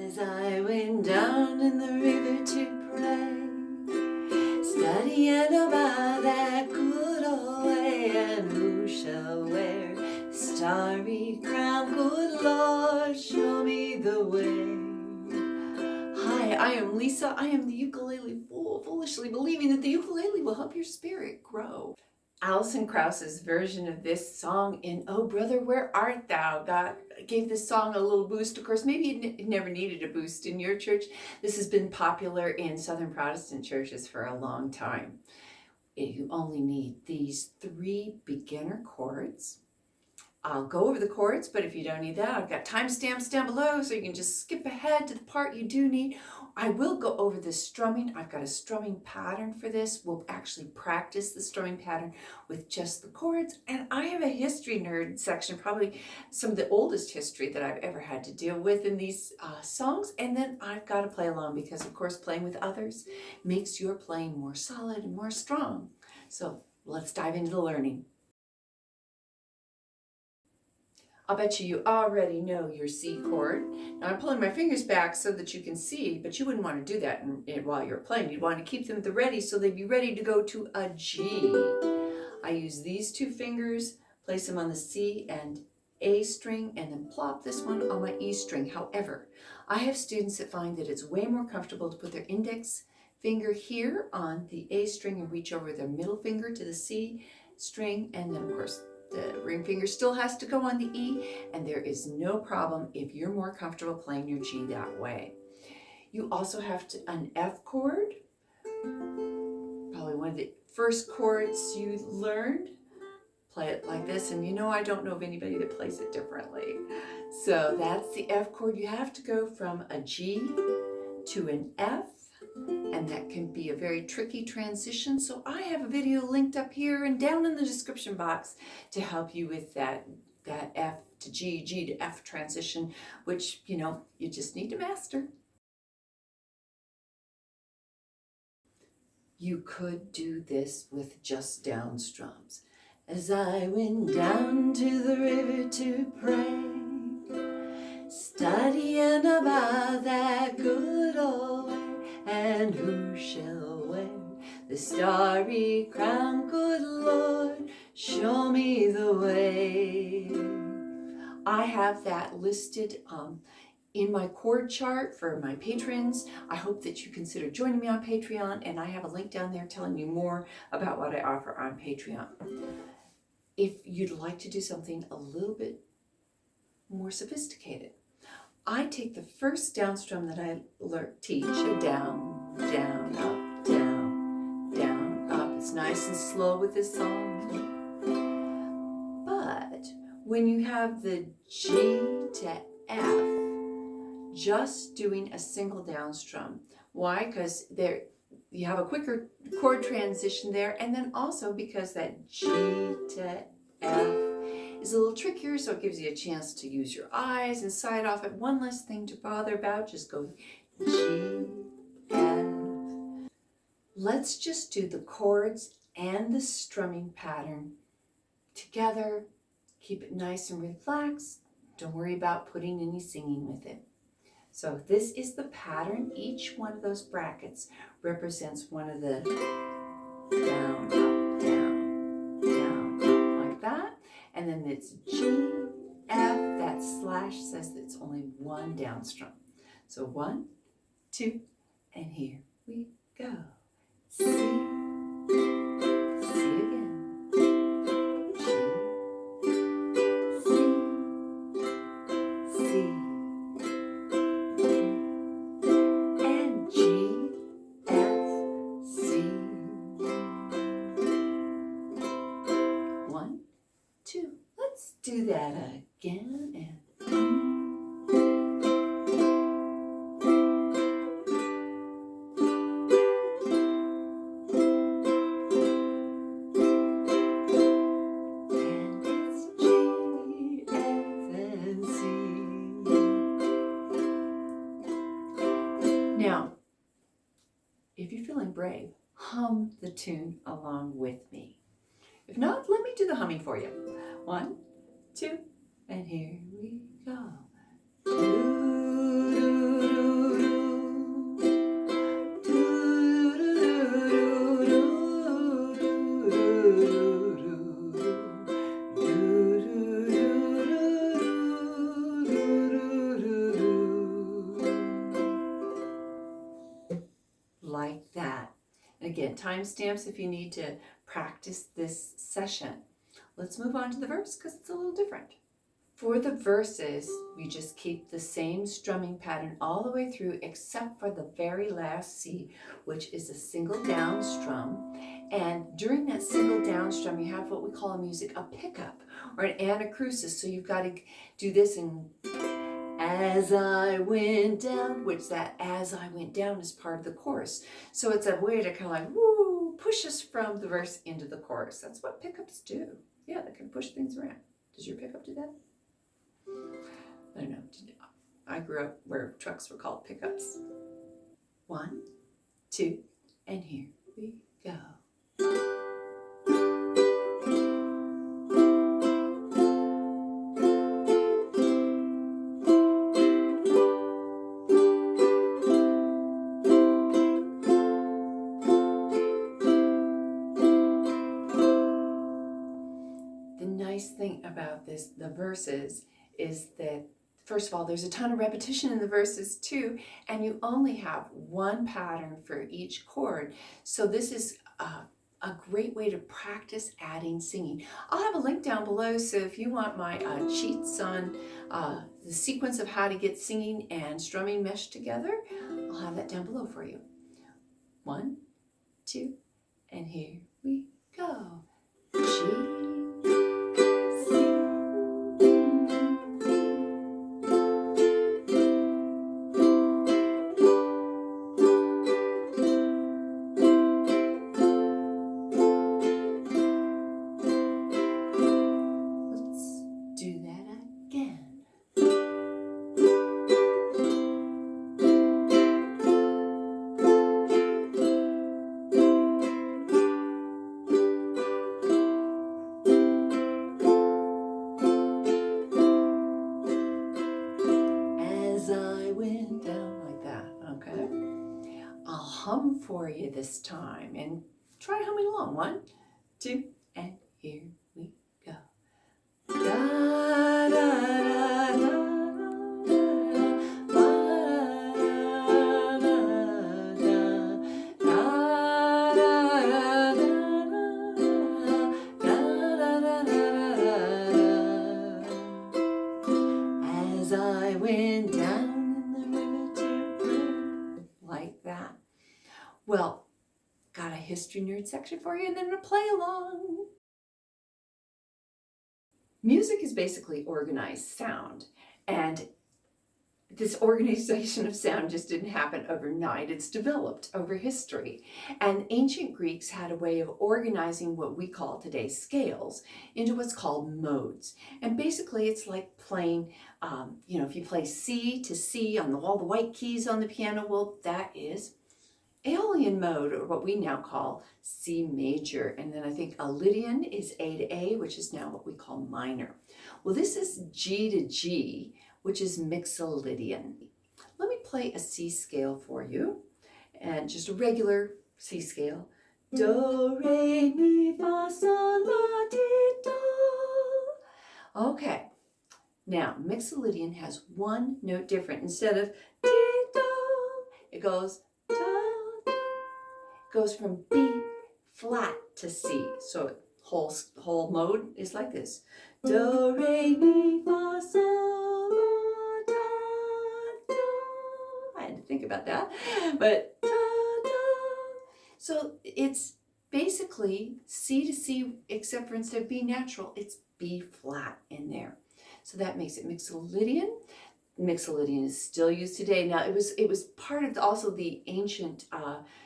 As I went down in the river to pray, studying about that good old way, and who shall wear the starry crown? Good Lord, show me the way. Hi, I am Lisa. I am the ukulele fool, foolishly believing that the ukulele will help your spirit grow. Allison Krauss's version of this song in "Oh Brother, Where Art Thou" gave this song a little boost. Of course, maybe it never needed a boost in your church. This has been popular in Southern Protestant churches for a long time. You only need these 3 beginner chords. I'll go over the chords, but if you don't need that, I've got timestamps down below so you can just skip ahead to the part you do need. I will go over the strumming. I've got a strumming pattern for this. We'll actually practice the strumming pattern with just the chords. And I have a history nerd section, probably some of the oldest history that I've ever had to deal with in these songs. And then I've got to play along because, of course, playing with others makes your playing more solid and more strong. So let's dive into the learning. I'll bet you already know your C chord. Now I'm pulling my fingers back so that you can see, but you wouldn't want to do that while you're playing. You'd want to keep them at the ready so they'd be ready to go to a G. I use these 2 fingers, place them on the C and A string, and then plop this one on my E string. However, I have students that find that it's way more comfortable to put their index finger here on the A string and reach over their middle finger to the C string, and then of course the ring finger still has to go on the E, and there is no problem if you're more comfortable playing your G that way. You also have an F chord, probably one of the first chords you learned. Play it like this, and I don't know of anybody that plays it differently. So that's the F chord. You have to go from a G to an F, and that can be a very tricky transition. So I have a video linked up here and down in the description box to help you with that F to G, G to F transition, which, you just need to master. You could do this with just down strums. As I went down to the river to pray, studying about that good old way, and who shall wear the starry crown? Good Lord, show me the way. I have that listed in my chord chart for my patrons. I hope that you consider joining me on Patreon, and I have a link down there telling you more about what I offer on Patreon. If you'd like to do something a little bit more sophisticated, I take the first down strum that I teach, a down, down, up, down, down, up. It's nice and slow with this song. But when you have the G to F, just doing a single down strum. Why? Because you have a quicker chord transition there, and then also because that G to F is a little trickier, so it gives you a chance to use your eyes and side off at one less thing to bother about. Just go G, F. Let's just do the chords and the strumming pattern together. Keep it nice and relaxed. Don't worry about putting any singing with it. So this is the pattern. Each one of those brackets represents one of the down, up, down, down, up, like that. And then it's G, F, that slash says that it's only one down strum. So 1, 2, and here we go. C, C again, G, C, C, and G, F, C. 1, 2. Let's do that again, and it's G, F, and C. Now, if you're feeling brave, hum the tune along with me. If not, let me do the humming for you. 1, 2, and here we go. Do, do, do. timestamps if you need to practice this session. Let's move on to the verse because it's a little different. For the verses, you just keep the same strumming pattern all the way through except for the very last C, which is a single down strum. And during that single down strum, you have what we call in music a pickup or an anacrusis. So you've got to do this in as I went down, which that as I went down is part of the chorus. So it's a way to kind of like, woo, push us from the verse into the chorus. That's what pickups do. Yeah, they can push things around. Does your pickup do that? I don't know. I grew up where trucks were called pickups. 1, 2, and here we go. The nice thing about this, the verses, is that first of all, there's a ton of repetition in the verses too, and you only have one pattern for each chord. So this is a great way to practice adding singing. I'll have a link down below, so if you want my cheats on the sequence of how to get singing and strumming meshed together, I'll have that down below for you. 1, 2, and here we go. G. Hum for you this time and try humming along. 1, 2, and here we go. Da, da, da, da, as I went down in the river to pray, like that. Well, got a history nerd section for you and then a play along. Music is basically organized sound, and this organization of sound just didn't happen overnight. It's developed over history. And ancient Greeks had a way of organizing what we call today scales into what's called modes. And basically it's like playing, if you play C to C on all the white keys on the piano, well, that is Aeolian mode, or what we now call C major. And then I think a Lydian is A to A, which is now what we call minor. Well, this is G to G, which is Mixolydian. Let me play a C scale for you, and just a regular C scale. Do, re, mi, fa, sol, la, ti, do. Okay, now Mixolydian has one note different. Instead of ti, do, it goes goes from B flat to C. So whole mode is like this. Do, re, mi, fa, sol, la, da, do. I had to think about that. But da, da. So it's basically C to C, except for instead of B natural, it's B flat in there. So that makes it Mixolydian. Mixolydian is still used today. Now it was part of also the ancient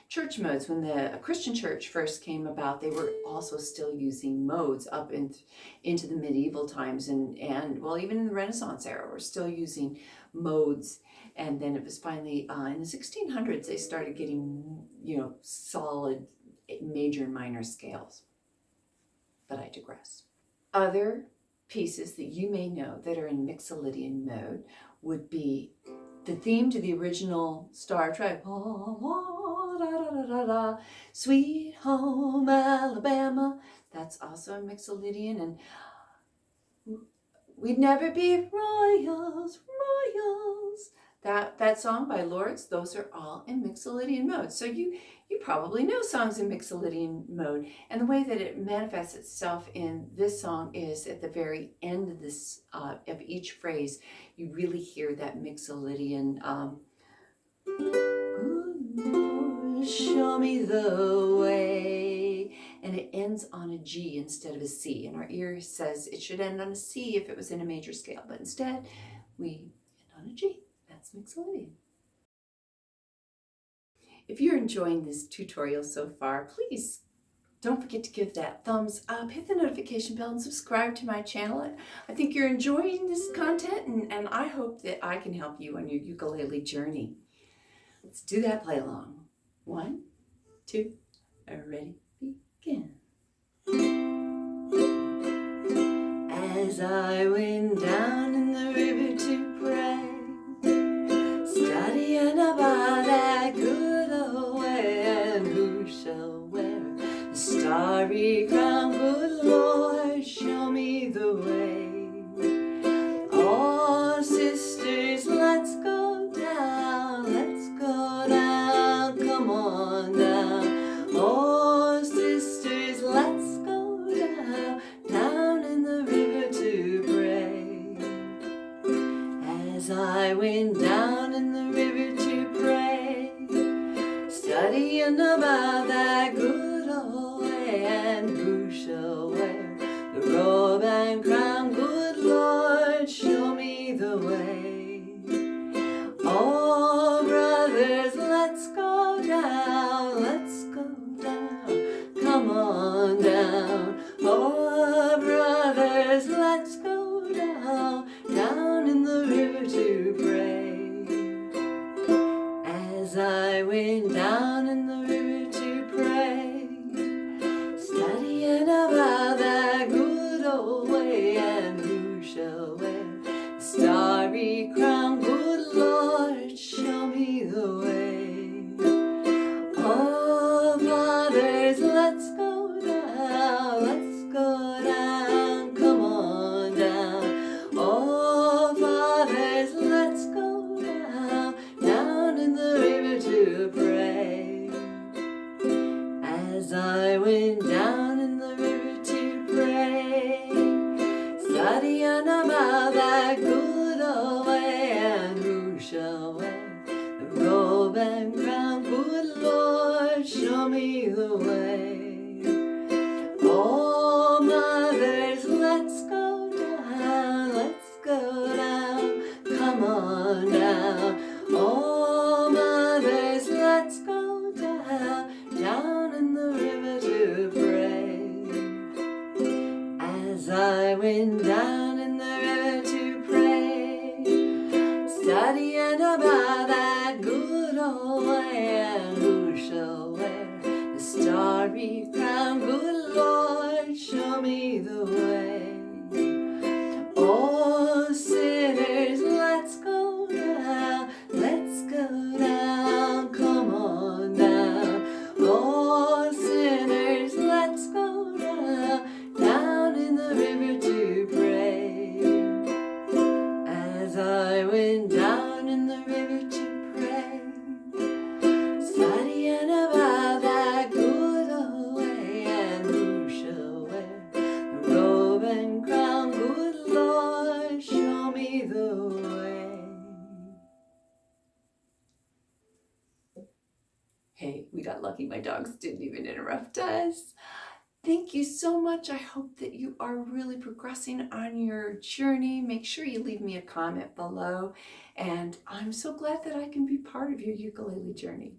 church modes. When the Christian church first came about, they were also still using modes up into the medieval times, and well, even in the Renaissance era, we're still using modes. And then it was finally in the 1600s they started getting solid major and minor scales. But I digress. Other pieces that you may know that are in Mixolydian mode would be the theme to the original Star Trek, Sweet Home Alabama. That's also in Mixolydian. And we'd never be royals, royals, that song by Lords, those are all in Mixolydian mode. So you probably know songs in Mixolydian mode. And the way that it manifests itself in this song is at the very end of this of each phrase, you really hear that Mixolydian show me the way, and it ends on a G instead of a C, and our ear says it should end on a C if it was in a major scale, but instead we end on a G. That's Mixolydian. If you're enjoying this tutorial so far, please don't forget to give that thumbs up, hit the notification bell, and subscribe to my channel. I think you're enjoying this content, and I hope that I can help you on your ukulele journey. Let's do that play along. 1, 2, ready, begin. As I went down in the river to pray, studying about that good old way, and who shall wear the starry crown? Good Lord, show me the way. Oh, sisters, let's go down, let's go down, come on down. Oh, sisters, let's go down, down in the river to pray. As I went down in the river to pray, studying about that good old way, and who shall wear the robe and crown? Good Lord, show me the way. Oh, brothers, let's go down, let's go down, come on down. Oh, brothers, let's go down, down in the river to pray. As I went down in the river to pray, studying about that good old way, and who shall wear the starry crown? Good Lord, show me the way. Oh, fathers, let's go down, let's go down, come on down. Oh, fathers, let's go down, down in the river to pray. As I went down in the river to pray, studying about that good old way, and who shall wear the robe and crown? Good Lord, show me the way. Oh, mothers, let's go down, let's go down, come on down. Oh, mothers, let's go down, down in the river to pray. As I went down in the river to pray, studying about that good old way, and who shall wear the starry crown? Good Lord, show me the way. Oh, sinners, let's go down, let's go down, come on down. Oh, sinners, let's go down, down in the river to pray. As I went down in the river to pray, studying about that good old way, and who shall wear the robe and crown? Good Lord, show me the way. Hey, we got lucky. My dogs didn't even interrupt us. Thank you so much. I hope that you are really progressing on your journey. Make sure you leave me a comment below. And I'm so glad that I can be part of your ukulele journey.